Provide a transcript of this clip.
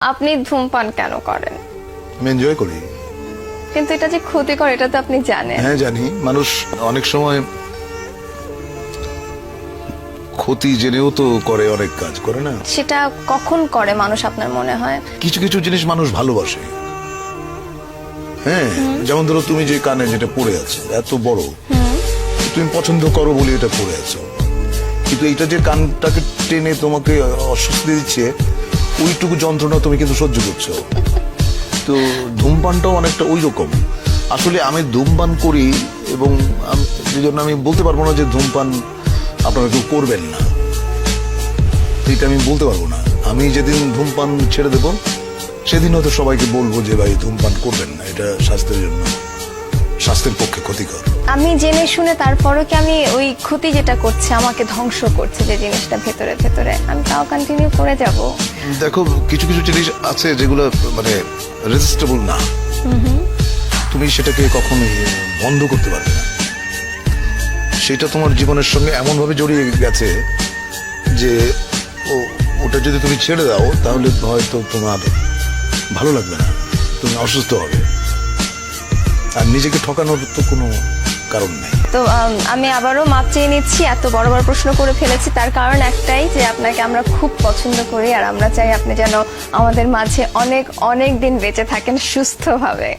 আপনি ধূমপান কেন করেন? আমি এনজয় করি। কিন্তু এটা যে ক্ষতিকর এটা তো আপনি জানেন। হ্যাঁ জানি, মানুষ অনেক সময় ক্ষতি জেনেও তো করে, অনেক কাজ করে না। সেটা কখন করে মানুষ আপনার মনে হয়? কিছু কিছু জিনিস মানুষ ভালোবাসে। হ্যাঁ, যেমন ধরো তুমি যে কানে যেটা পড়ে আছো এত বড়, তুমি পছন্দ করো বলে এটা পড়ে আছো, কিন্তু এইটা যে কানটাকে টেনে তোমাকে অস্বস্তি দিচ্ছে, ওইটুকু যন্ত্রণা তুমি কিন্তু সহ্য করছো। তো ধূমপানটাও অনেকটা ওই রকম। আসলে আমি ধূমপান করি এবং এই জন্য আমি বলতে পারবো না যে ধূমপান আপনারা কেউ করবেন না, এটা আমি বলতে পারবো না। আমি যেদিন ধূমপান ছেড়ে দেবো সেদিন হয়তো সবাইকে বলবো যে ভাই ধূমপান করবেন না, এটা স্বাস্থ্যের জন্য, স্বাস্থ্যের পক্ষে ক্ষতিকর। আমি জেনে শুনে তারপরও কি আমি ওই ক্ষতি যেটা করছে, আমাকে ধ্বংস করছে যে জিনিসটা ভেতরে ভেতরে, আমি তাও কন্টিনিউ করে যাব? দেখো, কিছু কিছু জিনিস আছে যেগুলো মানে রেজিস্টেবল না, তুমি সেটাকে কখনোই বন্ধ করতে পারবে না। সেটা তোমার জীবনের সঙ্গে এমন ভাবে জড়িয়ে গেছে যে ওটা যদি তুমি ছেড়ে দাও তাহলে হয়তো তোমার ভালো লাগবে না, তুমি অসুস্থ হবে, আর নিজেকে ঠকানোর তো কোনো কারণ নেই। তো আমি আবারও মাপ চেয়ে নিচ্ছি, এত বড় বড় প্রশ্ন করে ফেলেছি। তার কারণ একটাই যে আপনাকে আমরা খুব পছন্দ করি, আর আমরা চাই আপনি যেন আমাদের মাঝে অনেক অনেক দিন বেঁচে থাকেন সুস্থভাবে।